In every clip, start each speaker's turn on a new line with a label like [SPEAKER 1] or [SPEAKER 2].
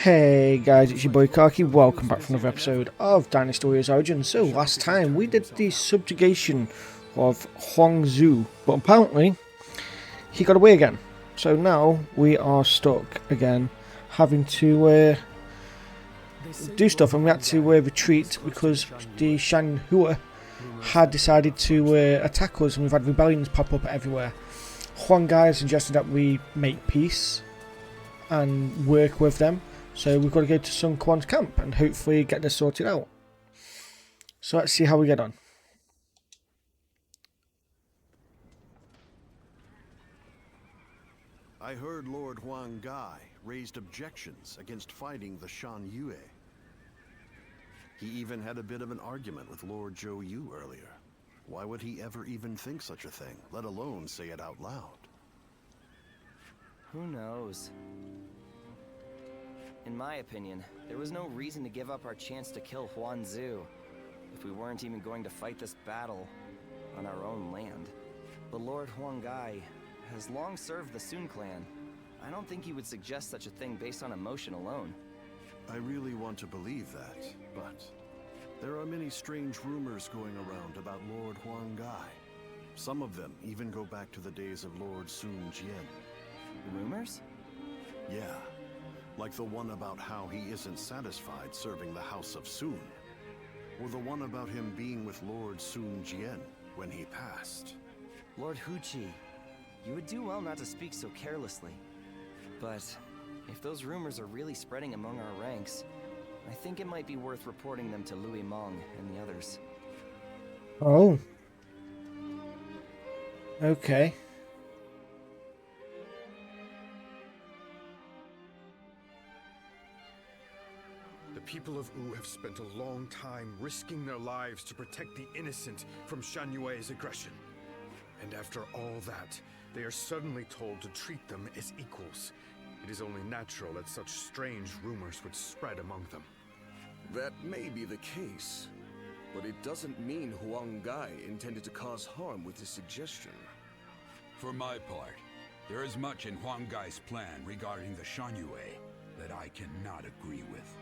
[SPEAKER 1] Hey guys, it's your boy Karki. Welcome back for another episode of Dynasty Warriors Origins. So last time we did the subjugation of Huangzhou, but apparently he got away again. So now we are stuck again, having to do stuff, and we had to retreat because the Shanhua had decided to attack us, and we've had rebellions pop up everywhere. Huang Gai suggested that we make peace and work with them. So we've got to go to Sun Quan's camp and hopefully get this sorted out. So let's see how we get on.
[SPEAKER 2] I heard Lord Huang Gai raised objections against fighting the Shan Yue. He even had a bit of an argument with Lord Zhou Yu earlier. Why would he ever even think such a thing, let alone say it out loud?
[SPEAKER 3] Who knows? In my opinion, there was no reason to give up our chance to kill Huangzhou if we weren't even going to fight this battle on our own land. But Lord Huang Gai has long served the Sun clan. I don't think he would suggest such a thing based on emotion alone.
[SPEAKER 2] I really want to believe that, but there are many strange rumors going around about Lord Huang Gai. Some of them even go back to the days of Lord Sun Jian.
[SPEAKER 3] Rumors?
[SPEAKER 2] Yeah. Like the one about how he isn't satisfied serving the House of Sun. Or the one about him being with Lord Sun Jian when he passed.
[SPEAKER 3] Lord Huqi, you would do well not to speak so carelessly. But if those rumors are really spreading among our ranks, I think it might be worth reporting them to Louis Meng and the others.
[SPEAKER 1] Oh. Okay.
[SPEAKER 4] The people of Wu have spent a long time risking their lives to protect the innocent from Shan Yue's aggression. And after all that, they are suddenly told to treat them as equals. It is only natural that such strange rumors would spread among them.
[SPEAKER 5] That may be the case, but it doesn't mean Huang Gai intended to cause harm with his suggestion.
[SPEAKER 6] For my part, there is much in Huang Gai's plan regarding the Shan Yue that I cannot agree with.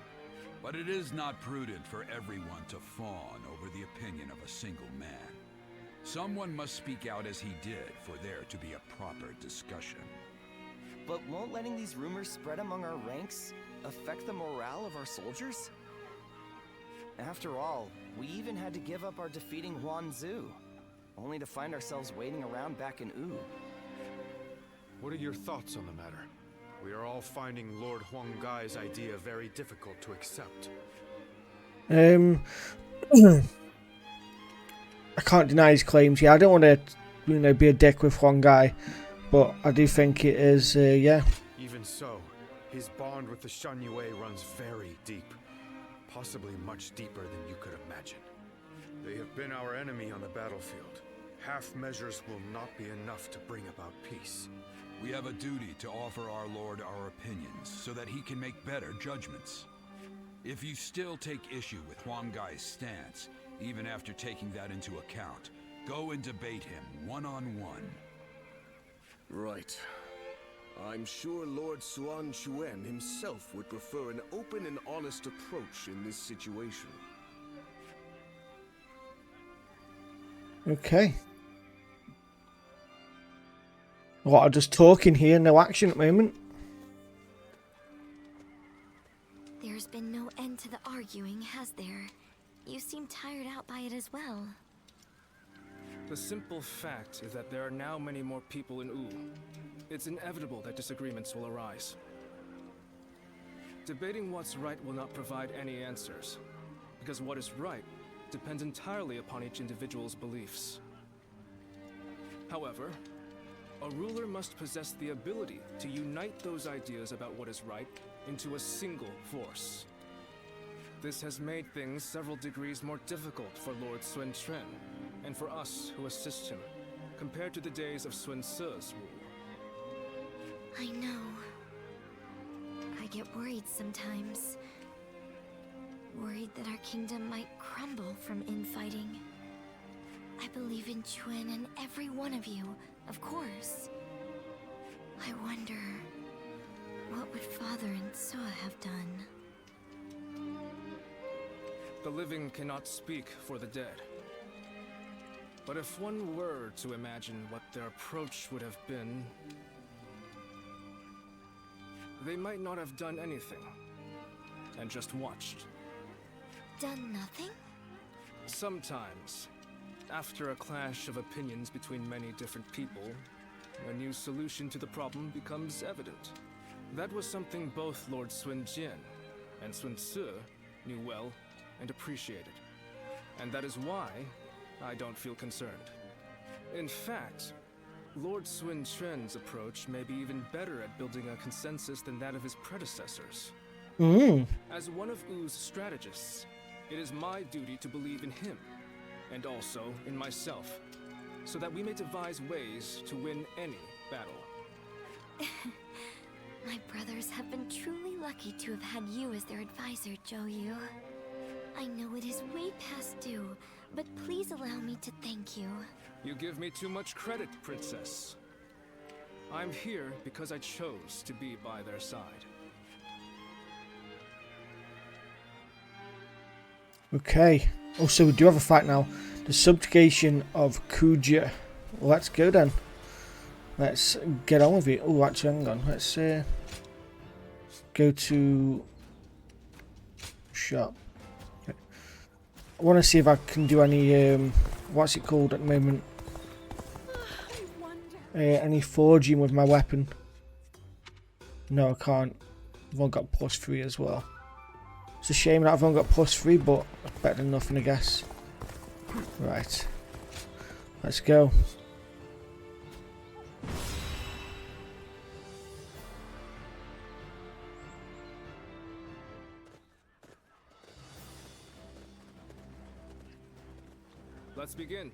[SPEAKER 6] But it is not prudent for everyone to fawn over the opinion of a single man. Someone must speak out as he did for there to be a proper discussion.
[SPEAKER 3] But won't letting these rumors spread among our ranks affect the morale of our soldiers? After all, we even had to give up our defeating Huangzhou, only to find ourselves waiting around back in Wu.
[SPEAKER 4] What are your thoughts on the matter? We are all finding Lord Huang Gai's idea very difficult to accept.
[SPEAKER 1] I can't deny his claims. Yeah, I don't want to, be a dick with Huang Gai, but I do think it is, yeah.
[SPEAKER 4] Even so, his bond with the Shan Yue runs very deep, possibly much deeper than you could imagine. They have been our enemy on the battlefield. Half measures will not be enough to bring about peace.
[SPEAKER 6] We have a duty to offer our Lord our opinions so that he can make better judgments. If you still take issue with Huang Gai's stance, even after taking that into account, go and debate him one-on-one.
[SPEAKER 5] Right. I'm sure Lord Suan Chuen himself would prefer an open and honest approach in this situation.
[SPEAKER 1] Okay. A lot of just talking here, no action at the moment.
[SPEAKER 7] There's been no end to the arguing, has there? You seem tired out by it as well.
[SPEAKER 8] The simple fact is that there are now many more people in Wu. It's inevitable that disagreements will arise. Debating what's right will not provide any answers, because what is right depends entirely upon each individual's beliefs. However, a ruler must possess the ability to unite those ideas about what is right into a single force. This has made things several degrees more difficult for Lord Sun Quan, and for us who assist him, compared to the days of Sun Ce's rule.
[SPEAKER 7] I know. I get worried sometimes. Worried that our kingdom might crumble from infighting. I believe in Quan and every one of you, of course. I wonder, what would Father and Soa have done?
[SPEAKER 8] The living cannot speak for the dead. But if one were to imagine what their approach would have been, they might not have done anything, and just watched.
[SPEAKER 7] Done nothing?
[SPEAKER 8] Sometimes, after a clash of opinions between many different people, a new solution to the problem becomes evident. That was something both Lord Sun Jian and Sun Ce knew well and appreciated. And that is why I don't feel concerned. In fact, Lord Sun Quan's approach may be even better at building a consensus than that of his predecessors. As one of Wu's strategists, it is my duty to believe in him, and also in myself, so that we may devise ways to win any battle.
[SPEAKER 7] My brothers have been truly lucky to have had you as their advisor, Zhou. I know it is way past due, but please allow me to thank you.
[SPEAKER 8] You give me too much credit, Princess. I'm here because I chose to be by their side.
[SPEAKER 1] Okay. Also, we do have a fight now. The subjugation of Kuaiji. Let's go then. Let's get on with it. Oh, actually, hang on. Let's go to shop. Okay. I want to see if I can do any what's it called at the moment? Any forging with my weapon. No, I can't. I've only got +3 as well. It's a shame that I've only got +3, but it's better than nothing, I guess. Right. Let's go.
[SPEAKER 8] Let's begin.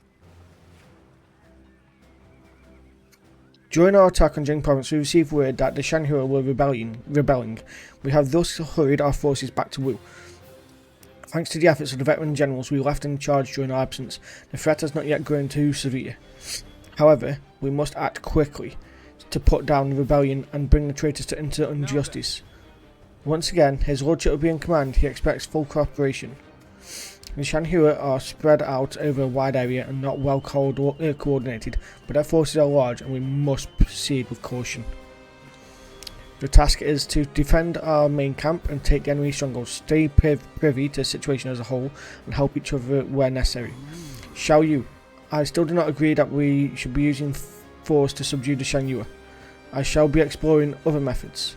[SPEAKER 1] During our attack on Jing province, we received word that the Shanhua were rebelling. We have thus hurried our forces back to Wu. Thanks to the efforts of the veteran generals we left in charge during our absence, the threat has not yet grown too severe. However, we must act quickly to put down the rebellion and bring the traitors into injustice. Once again, His Lordship will be in command. He expects full cooperation. The Shanhua are spread out over a wide area and not well coordinated, but their forces are large and we must proceed with caution. The task is to defend our main camp and take the enemy strongholds, stay privy to the situation as a whole, and help each other where necessary. Xiao Yu, I still do not agree that we should be using force to subdue the Shanhua. I shall be exploring other methods.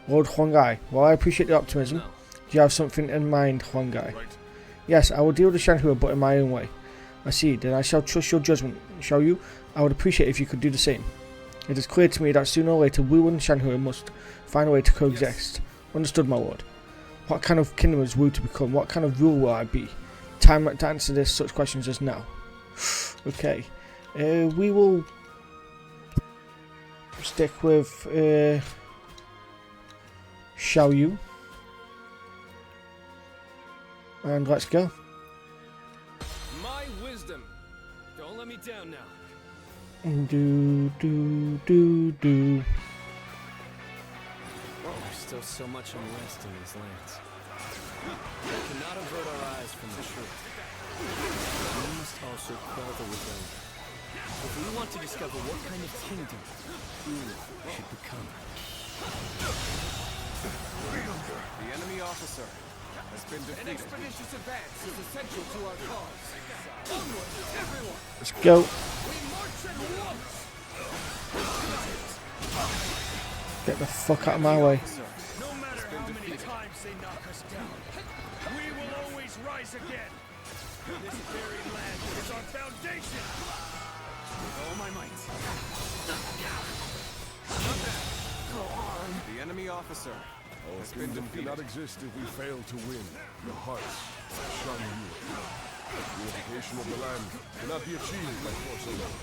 [SPEAKER 1] Lord Huanggai, while I appreciate the optimism, do you have something in mind, Huanggai?
[SPEAKER 4] Right.
[SPEAKER 1] Yes, I will deal with the Shanhua, but in my own way. I see, then I shall trust your judgment. Xiao Yu, I would appreciate if you could do the same. It is clear to me that sooner or later Wu and Shanhua must find a way to coexist. Yes. Understood, my lord. What kind of kingdom is Wu to become? What kind of ruler will I be? Time to answer such questions as now. Okay. We will stick with Xiao Yu. And let's go.
[SPEAKER 8] My wisdom. Don't let me down now.
[SPEAKER 1] Do.
[SPEAKER 3] There's still so much unrest in these lands. We cannot avert our eyes from the truth. We must also quell the rebellion. If we want to discover what kind of kingdom we should become.
[SPEAKER 5] The enemy officer has been defeated.
[SPEAKER 3] An expeditious advance is essential to our cause. Onward, everyone!
[SPEAKER 1] Let's go.
[SPEAKER 3] We march at once!
[SPEAKER 1] Get the fuck out of my way.
[SPEAKER 4] No matter how many times they knock us down, we will always rise again. This very land is our foundation.
[SPEAKER 3] With all my might.
[SPEAKER 5] The enemy officer has been defeated.
[SPEAKER 9] Cannot exist if we fail to win the hearts of Shanyu. The unification of the land cannot be achieved by force alone.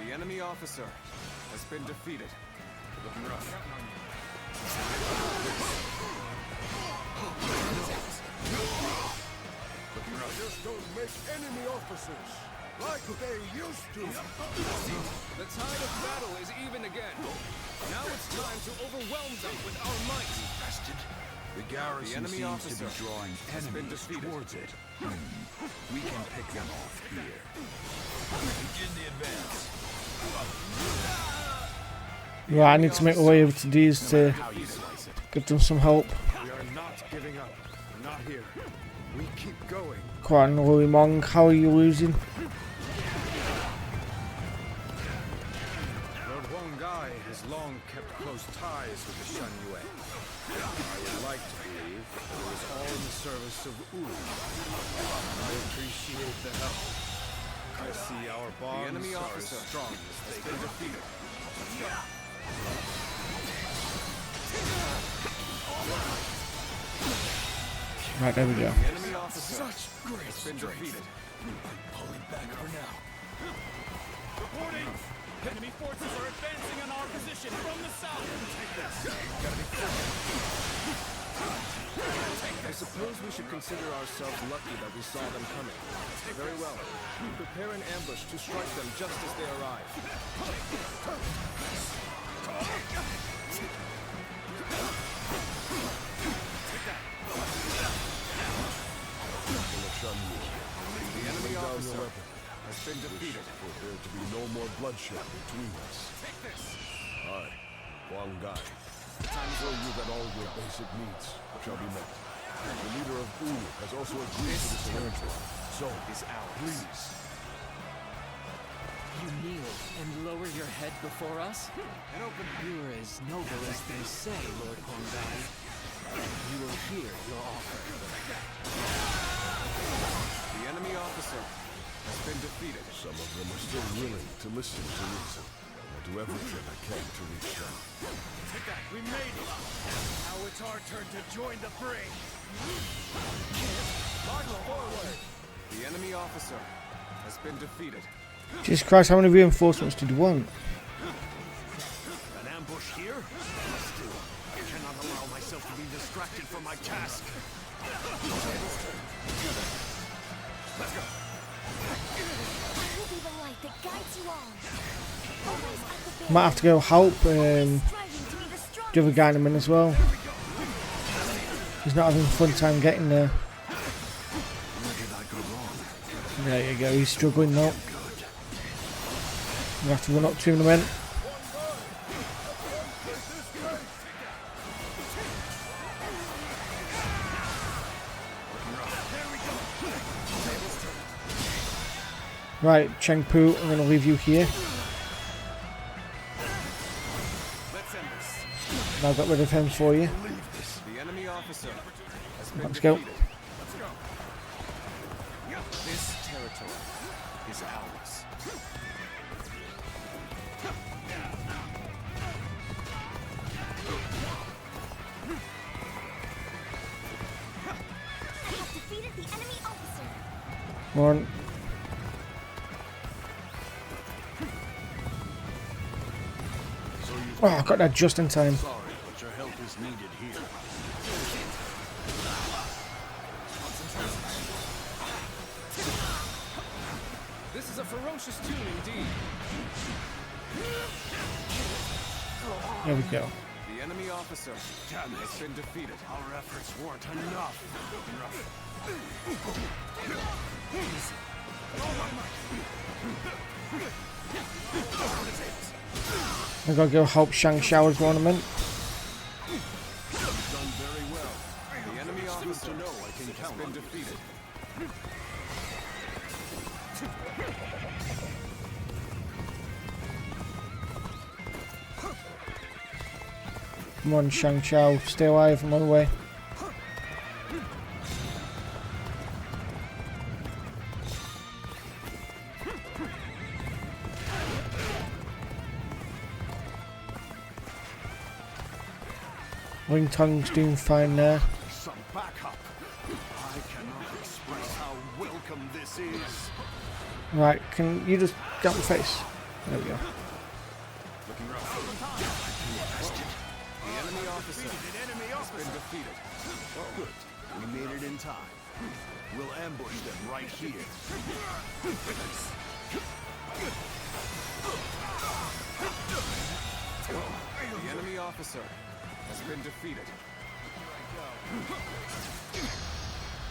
[SPEAKER 5] The enemy officer has been defeated. Looking rough.
[SPEAKER 9] Just don't make enemy officers. like they used to.
[SPEAKER 8] The tide of battle is even again. Now it's time to overwhelm them with our might.
[SPEAKER 6] The garrison
[SPEAKER 8] enemy
[SPEAKER 6] seems
[SPEAKER 8] officer
[SPEAKER 6] to be drawing
[SPEAKER 8] has been
[SPEAKER 6] enemies
[SPEAKER 8] defeated.
[SPEAKER 6] towards it. We can pick them off here. Begin the advance.
[SPEAKER 1] Right, I need to make my way over to these to give them some help.
[SPEAKER 4] We are not giving up. Not here. We keep going.
[SPEAKER 1] Quan, Louis Mong, how are you losing?
[SPEAKER 4] Lord Huangai has long kept close ties with the Shan Yue. I would like to believe that it was all in the service of Wu. I appreciate the help. I see our bonds
[SPEAKER 8] enemy
[SPEAKER 4] are
[SPEAKER 8] officer
[SPEAKER 4] as strong as they
[SPEAKER 8] been
[SPEAKER 4] can.
[SPEAKER 8] defeated.
[SPEAKER 1] Right, there we go.
[SPEAKER 8] The enemy officer
[SPEAKER 9] Such great
[SPEAKER 8] has been
[SPEAKER 9] strength.
[SPEAKER 8] defeated.
[SPEAKER 9] Pulling back for now.
[SPEAKER 10] Reporting! Enemy forces are advancing on our position from the south!
[SPEAKER 8] I suppose we should consider ourselves lucky that we saw them coming. Very well. Prepare an ambush to strike them just as they arrive.
[SPEAKER 4] The enemy officer
[SPEAKER 8] Has been defeated.
[SPEAKER 9] For there to be no more bloodshed between us. I, Huang Gai, show you that all your basic needs shall be met. The leader of Wu has also agreed to this arrangement. So, please.
[SPEAKER 11] You kneel and lower your head before us? You're as noble as they say, Lord Kuaiji. You will hear your offer.
[SPEAKER 8] The enemy officer has been defeated.
[SPEAKER 9] Some of them are still willing to listen to reason. I'll do everything I can to reach them.
[SPEAKER 10] We made it! Now it's our turn to join the fray! March forward!
[SPEAKER 8] The enemy officer has been defeated.
[SPEAKER 1] Jesus Christ, how many reinforcements did you want?
[SPEAKER 2] An ambush here? Still, I cannot allow myself to be distracted from my task. Let's go.
[SPEAKER 7] I will be the light that guides you all. Always at the
[SPEAKER 1] Might have to go help
[SPEAKER 7] striving to be the strongest.
[SPEAKER 1] the other guy in a minute as well. He's not having a fun time getting there.
[SPEAKER 2] Where did I go wrong?
[SPEAKER 1] There you go, he's struggling now. You have to run up to him in a minute. Right, Cheng Pu, I'm going to leave you here.
[SPEAKER 8] Let's end this.
[SPEAKER 1] I'll get rid of him for you.
[SPEAKER 8] The enemy officer has been
[SPEAKER 1] Let's go.
[SPEAKER 8] defeated. This territory is ours.
[SPEAKER 7] I have defeated the enemy officer.
[SPEAKER 1] Come on. Oh, I got that just in time.
[SPEAKER 2] Sorry, but your help is needed here.
[SPEAKER 8] This is a ferocious tune indeed.
[SPEAKER 1] There we go.
[SPEAKER 8] The enemy officer has been defeated.
[SPEAKER 2] Our efforts weren't enough.
[SPEAKER 1] I gotta go help Shang Xiao's ornament.
[SPEAKER 2] Done very well.
[SPEAKER 8] The enemy officer
[SPEAKER 2] To know I can
[SPEAKER 8] has
[SPEAKER 2] count
[SPEAKER 8] been
[SPEAKER 2] on you.
[SPEAKER 8] defeated.
[SPEAKER 1] Come on, Shang Xiao, stay alive, I'm on the way. Wing Tong's doing fine there.
[SPEAKER 2] Some backup. I cannot express how welcome this is.
[SPEAKER 1] Right, can you just get my face? There we go.
[SPEAKER 8] Looking rough. The enemy officer has been defeated.
[SPEAKER 2] Good. We made it in time. We'll ambush them right here.
[SPEAKER 5] The enemy officer has been defeated.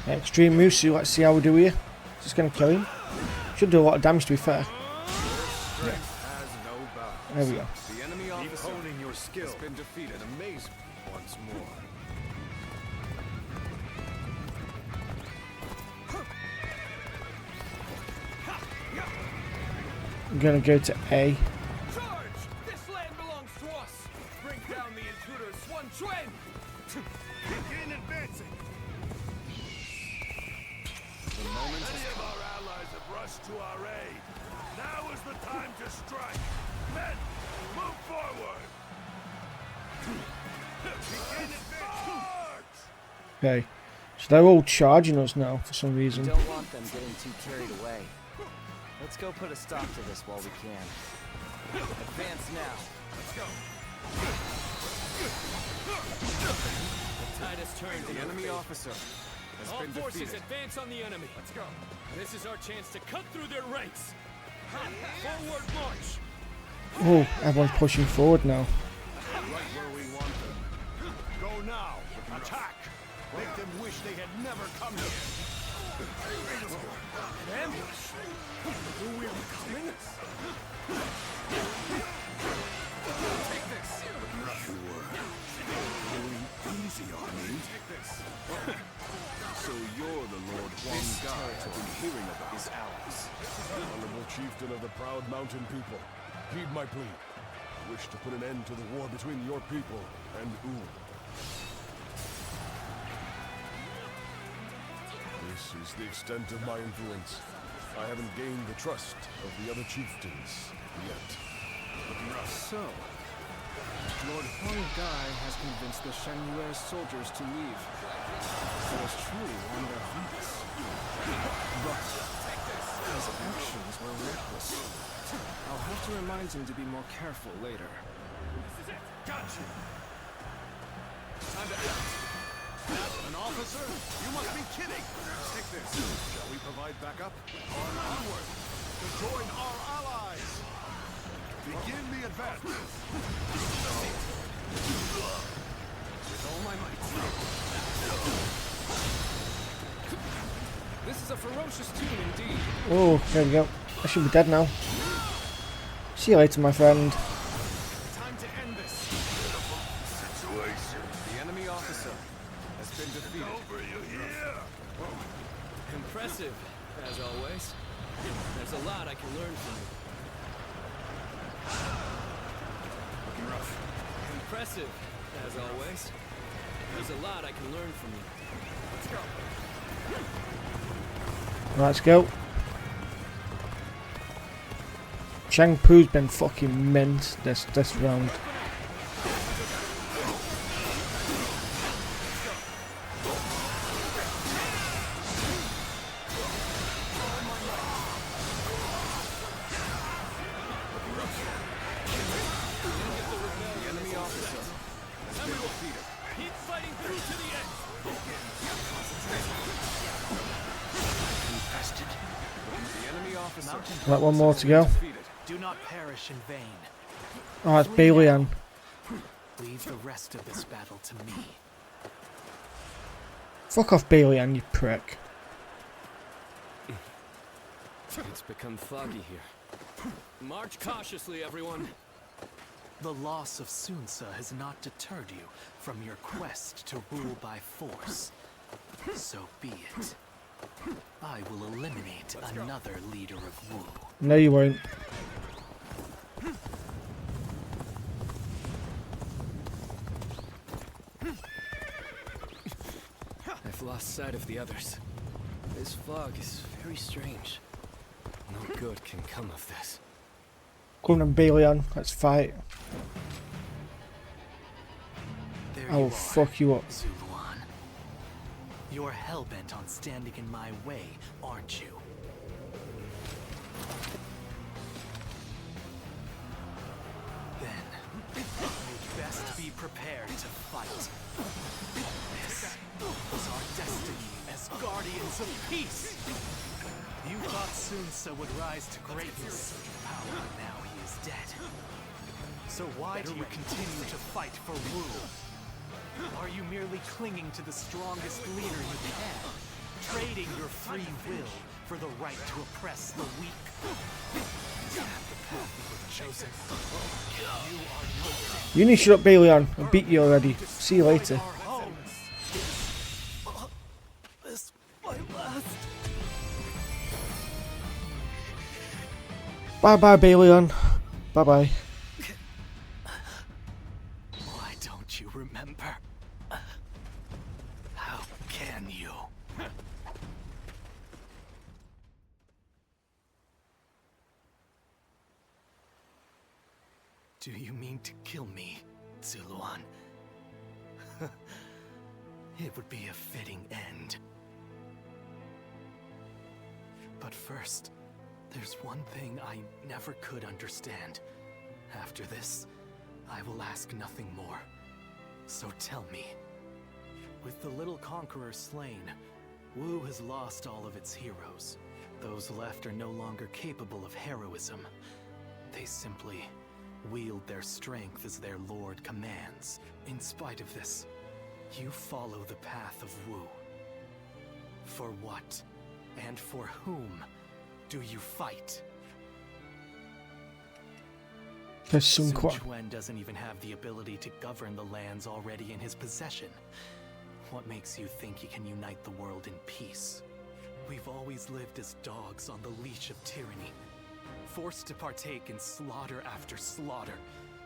[SPEAKER 1] Extreme Musu, let's see how we do here. Just gonna kill him. Should do a lot of damage to be fair. Yeah. There we go.
[SPEAKER 5] The enemy officer your skill has been defeated. Amazing once more.
[SPEAKER 1] I'm gonna go to A.
[SPEAKER 10] Charge! This land belongs to us! Bring down the intruders, Quan Quan! Begin advancing!
[SPEAKER 9] Many of our allies have rushed to our aid. Now is the time to strike. Men, move forward! Begin advancing!
[SPEAKER 1] Okay. So they're all charging us now for some reason.
[SPEAKER 3] We don't want them getting too carried away. Let's go put a stop to this while we can. Advance now. Let's go.
[SPEAKER 10] The tide has turned.
[SPEAKER 5] The enemy officer has
[SPEAKER 10] All
[SPEAKER 5] been
[SPEAKER 10] forces
[SPEAKER 5] defeated.
[SPEAKER 10] advance on the enemy. Let's go. This is our chance to cut through their ranks. Forward march.
[SPEAKER 1] Oh, everyone's pushing forward now.
[SPEAKER 2] Right where we want them. Go now. Attack. Make them wish they had never come here.
[SPEAKER 10] An ambush. Knew we were coming. Take this.
[SPEAKER 2] You were going easy on me.
[SPEAKER 10] Take this.
[SPEAKER 5] So you're the Lord Huang Gai I've been hearing about.
[SPEAKER 3] His allies.
[SPEAKER 9] Honorable chieftain of the proud mountain people, heed my plea. I wish to put an end to the war between your people and U. This is the extent of my influence. I haven't gained the trust of the other chieftains yet.
[SPEAKER 8] So, Lord Huang Gai has convinced the Shanyue soldiers to leave. He was truly on their hearts. But his actions were reckless. I'll have to remind him to be more careful later.
[SPEAKER 10] This is it. Gotcha.
[SPEAKER 2] Time to act. An officer? You must be kidding. Take this. Shall we provide backup? Onward to join our allies. Begin the advance.
[SPEAKER 8] With all my might. This is a ferocious tune indeed.
[SPEAKER 1] Oh, there we go. I should be dead now. See you later, my friend.
[SPEAKER 5] Time to end this situation. The enemy officer has been defeated.
[SPEAKER 9] Over you here!
[SPEAKER 11] Impressive, as always. There's a lot I can learn from you.
[SPEAKER 5] Looking rough.
[SPEAKER 11] Impressive, as always. There's a lot I can learn from you.
[SPEAKER 5] Let's go.
[SPEAKER 1] Let's go. Chang Pu's been fucking mint this round.
[SPEAKER 5] The enemy officer has been defeated.
[SPEAKER 10] Keep fighting through to the end.
[SPEAKER 5] The enemy officer
[SPEAKER 1] Got one more to go.
[SPEAKER 5] defeated.
[SPEAKER 12] Do not perish in vain.
[SPEAKER 1] Oh, it's Balian.
[SPEAKER 12] Leave the rest of this battle to me.
[SPEAKER 1] Fuck off, Balian, you prick.
[SPEAKER 11] It's become foggy here. March cautiously, everyone.
[SPEAKER 12] The loss of Sunsa has not deterred you from your quest to rule by force. So be it. I will eliminate another leader of Wu.
[SPEAKER 1] No, you won't.
[SPEAKER 11] I've lost sight of the others. This fog is very strange. No good can come of this.
[SPEAKER 1] Come on, Balian, let's fight.
[SPEAKER 12] There
[SPEAKER 1] I
[SPEAKER 12] you
[SPEAKER 1] will
[SPEAKER 12] are,
[SPEAKER 1] fuck you up.
[SPEAKER 12] Zuluan. You're hell-bent on standing in my way, aren't you? Then, you'd best be prepared to fight. This is our destiny as guardians of peace. You thought Sunsa would rise to greatness and power, but now he is dead. So why do you continue to fight for Wu? Are you merely clinging to the strongest leader you can, trading your free will for the right to oppress the weak? Is that the path you have chosen? You are no
[SPEAKER 1] You need to shut up, Balion. I beat you already. See you later.
[SPEAKER 12] This my last.
[SPEAKER 1] Bye bye, Balion. Bye bye.
[SPEAKER 12] Why don't you remember? How can you? Do you mean to kill me, Zuluan? It would be a fitting end. But first, there's one thing I never could understand. After this, I will ask nothing more. So tell me, with the little conqueror slain, Wu has lost all of its heroes. Those left are no longer capable of heroism. They simply wield their strength as their lord commands. In spite of this, you follow the path of Wu. For what, and for whom, do you fight?
[SPEAKER 1] Sun
[SPEAKER 12] Quan doesn't even have the ability to govern the lands already in his possession. What makes you think he can unite the world in peace? We've always lived as dogs on the leash of tyranny, forced to partake in slaughter after slaughter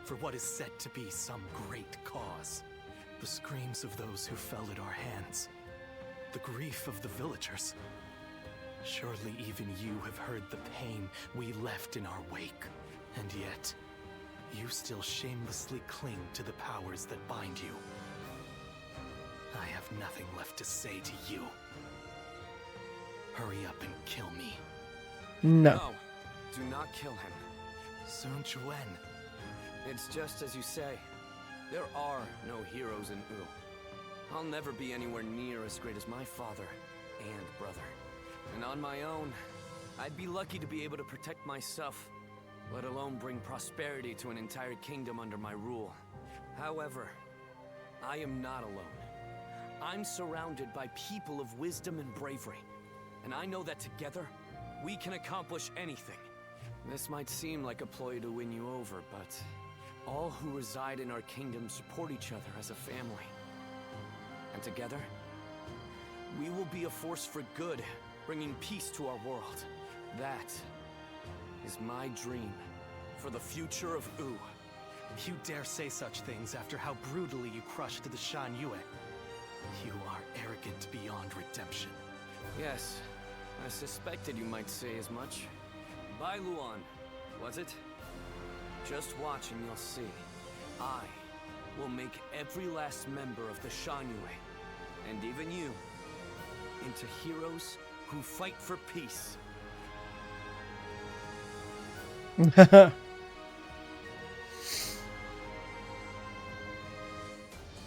[SPEAKER 12] for what is said to be some great cause. The screams of those who fell at our hands, the grief of the villagers. Surely even you have heard the pain we left in our wake. And yet, you still shamelessly cling to the powers that bind you. I have nothing left to say to you. Hurry up and kill me.
[SPEAKER 1] No.
[SPEAKER 3] No, do not kill him.
[SPEAKER 12] Sun Quan.
[SPEAKER 3] It's just as you say. There are no heroes in Wu. I'll never be anywhere near as great as my father and brother. And on my own, I'd be lucky to be able to protect myself, let alone bring prosperity to an entire kingdom under my rule. However, I am not alone. I'm surrounded by people of wisdom and bravery, and I know that together, we can accomplish anything. This might seem like a ploy to win you over, but all who reside in our kingdom support each other as a family. And together, we will be a force for good, bringing peace to our world. That is my dream for the future of Wu.
[SPEAKER 12] You dare say such things after how brutally you crushed the Shan Yue. You are arrogant beyond redemption.
[SPEAKER 3] Yes, I suspected you might say as much. Bai Luan, was it? Just watch and you'll see. I will make every last member of the Shan Yue, and even you, into heroes who fight for peace.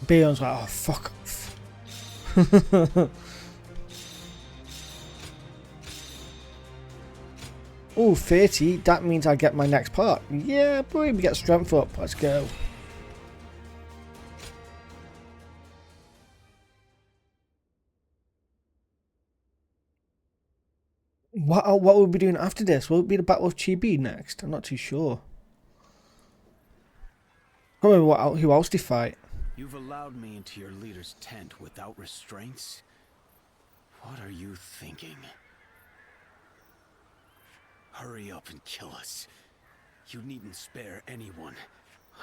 [SPEAKER 1] Balion's like, oh, fuck off. Oh, 30. That means I get my next part. Yeah, boy, we get strength up. Let's go. What will we be doing after this? Will it be the Battle of Chibi next? I'm not too sure. I don't know who else they fight.
[SPEAKER 13] You've allowed me into your leader's tent without restraints? What are you thinking? Hurry up and kill us. You needn't spare anyone.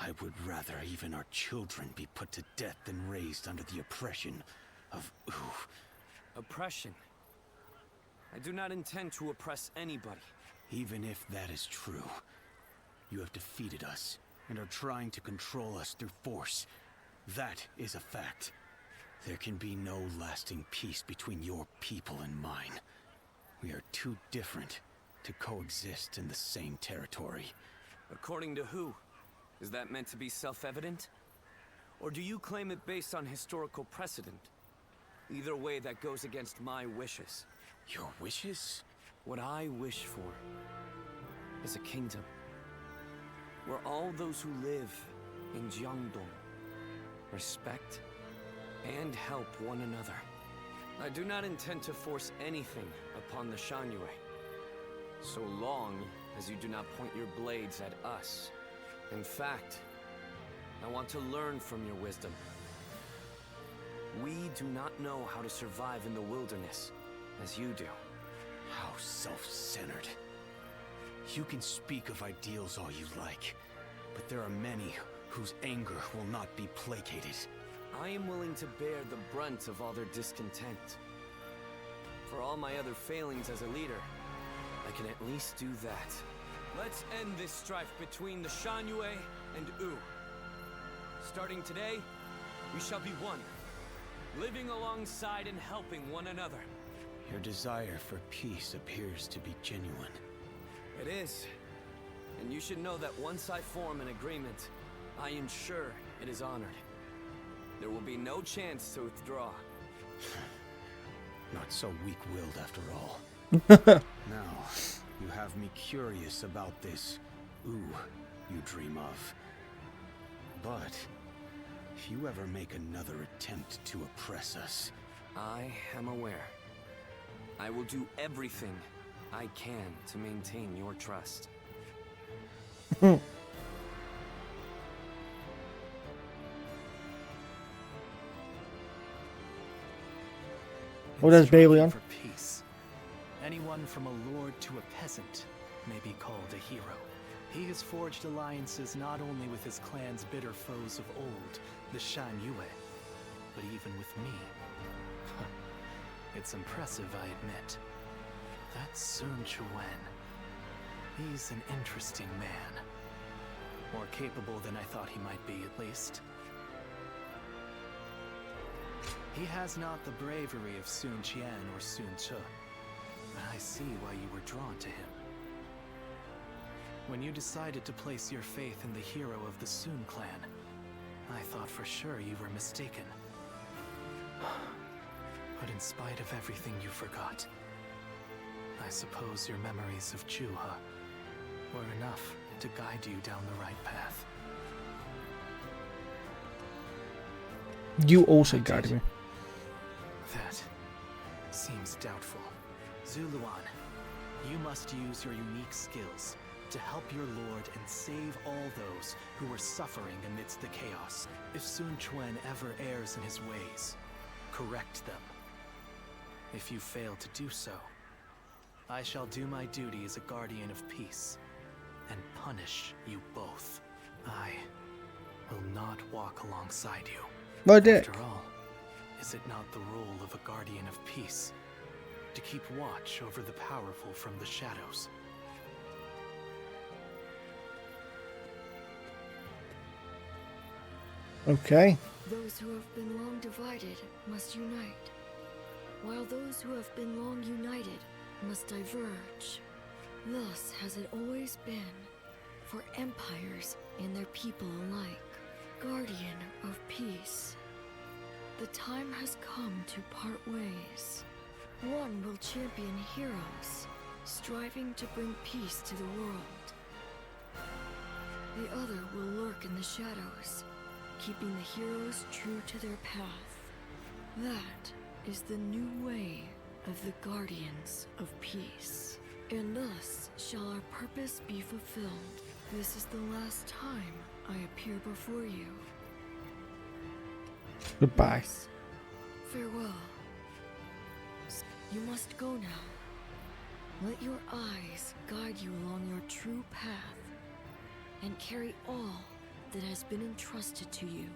[SPEAKER 13] I would rather even our children be put to death than raised under the oppression of Wu.
[SPEAKER 3] Oppression? I do not intend to oppress anybody.
[SPEAKER 13] Even if that is true, you have defeated us and are trying to control us through force. That is a fact. There can be no lasting peace between your people and mine. We are too different to coexist in the same territory.
[SPEAKER 3] According to who? Is that meant to be self-evident? Or do you claim it based on historical precedent? Either way, that goes against my wishes.
[SPEAKER 13] Your wishes?
[SPEAKER 11] What I wish for is a kingdom where all those who live in Jiangdong respect and help one another. I do not intend to force anything upon the Shanyue, so long as you do not point your blades at us. In fact, I want to learn from your wisdom. We do not know how to survive in the wilderness, as you do.
[SPEAKER 13] How self-centered. You can speak of ideals all you like, but there are many whose anger will not be placated.
[SPEAKER 11] I am willing to bear the brunt of all their discontent. For all my other failings as a leader, I can at least do that. Let's end this strife between the Shanyue and Wu. Starting today, we shall be one, living alongside and helping one another.
[SPEAKER 13] Your desire for peace appears to be genuine.
[SPEAKER 11] It is. And you should know that once I form an agreement, I am sure it is honored. There will be no chance to withdraw.
[SPEAKER 13] Not so weak-willed after all. Now, you have me curious about this Wu you dream of. But if you ever make another attempt to oppress us...
[SPEAKER 11] I am aware. I will do everything I can to maintain your trust.
[SPEAKER 1] What does Bailey on?
[SPEAKER 12] For peace. Anyone from a lord to a peasant may be called a hero. He has forged alliances not only with his clan's bitter foes of old, the Shanyue, but even with me. It's impressive, I admit. That's Sun Quan. He's an interesting man. More capable than I thought he might be, at least. He has not the bravery of Sun Qian or Sun Ce, but I see why you were drawn to him. When you decided to place your faith in the hero of the Sun clan, I thought for sure you were mistaken. But in spite of everything you forgot, I suppose your memories of Juha were enough to guide you down the right path.
[SPEAKER 1] You also guided me.
[SPEAKER 12] That seems doubtful. Zuluan, you must use your unique skills to help your lord and save all those who are suffering amidst the chaos. If Sun Quan ever errs in his ways, correct them. If you fail to do so, I shall do my duty as a guardian of peace and punish you both. I will not walk alongside you.
[SPEAKER 1] My dick.
[SPEAKER 12] After all, is it not the role of a guardian of peace to keep watch over the powerful from the shadows?
[SPEAKER 1] Okay.
[SPEAKER 7] Those who have been long divided must unite, while those who have been long united must diverge. Thus has it always been for empires and their people alike. Guardian of peace, the time has come to part ways. One will champion heroes, striving to bring peace to the world. The other will lurk in the shadows, keeping the heroes true to their path. That is the new way of the Guardians of Peace. And thus shall our purpose be fulfilled. This is the last time I appear before you.
[SPEAKER 1] Goodbye.
[SPEAKER 7] Yes. Farewell. You must go now. Let your eyes guide you along your true path, and carry all that has been entrusted to you.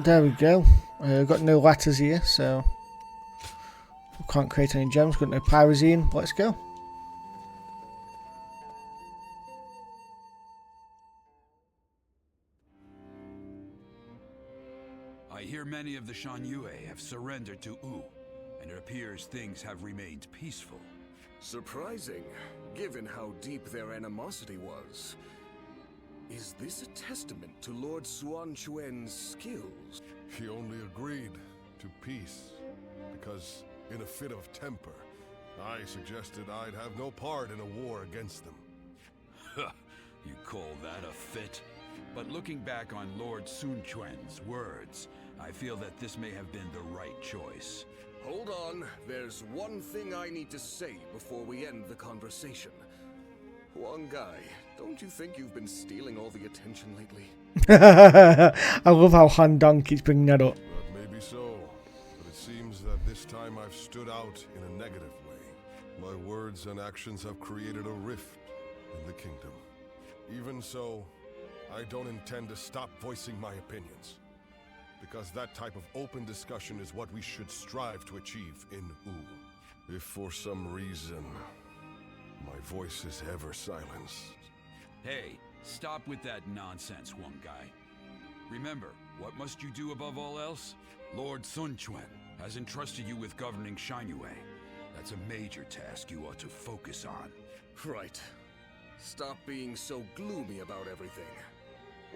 [SPEAKER 1] There we go. Got no letters here, so we can't create any gems. Got no pyrazine. Let's go.
[SPEAKER 6] I hear many of the Shanyue have surrendered to Wu, and it appears things have remained peaceful.
[SPEAKER 5] Surprising, given how deep their animosity was. Is this a testament to Lord Suan Chuen's skills?
[SPEAKER 9] He only agreed to peace because, in a fit of temper, I suggested I'd have no part in a war against them.
[SPEAKER 6] You call that a fit? But looking back on Lord Sun Quan's words, I feel that this may have been the right choice.
[SPEAKER 5] Hold on, there's one thing I need to say before we end the conversation. Huang Gai, don't you think you've been stealing all the attention lately?
[SPEAKER 1] I love how Han Dong keeps bringing that up.
[SPEAKER 9] That may be so, but it seems that this time I've stood out in a negative way. My words and actions have created a rift in the kingdom. Even so, I don't intend to stop voicing my opinions, because that type of open discussion is what we should strive to achieve in Wu. If for some reason my voice is ever silenced.
[SPEAKER 6] Hey, stop with that nonsense, Huang Gai. Remember, what must you do above all else? Lord Sun Quan has entrusted you with governing Shanyue. That's a major task you ought to focus on.
[SPEAKER 5] Right. Stop being so gloomy about everything,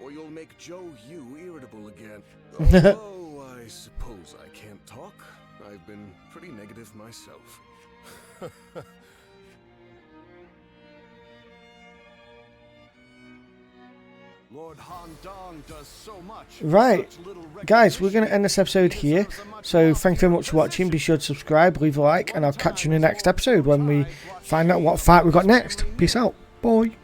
[SPEAKER 5] or you'll make Zhou Yu irritable again. Although I suppose I can't talk. I've been pretty negative myself.
[SPEAKER 2] Lord Han Dong does so much.
[SPEAKER 1] Right, guys, we're going to end this episode here. So thank you very much for watching. Be sure to subscribe, leave a like, and I'll catch you in the next episode when we find out what fight we got next. Peace out. Bye.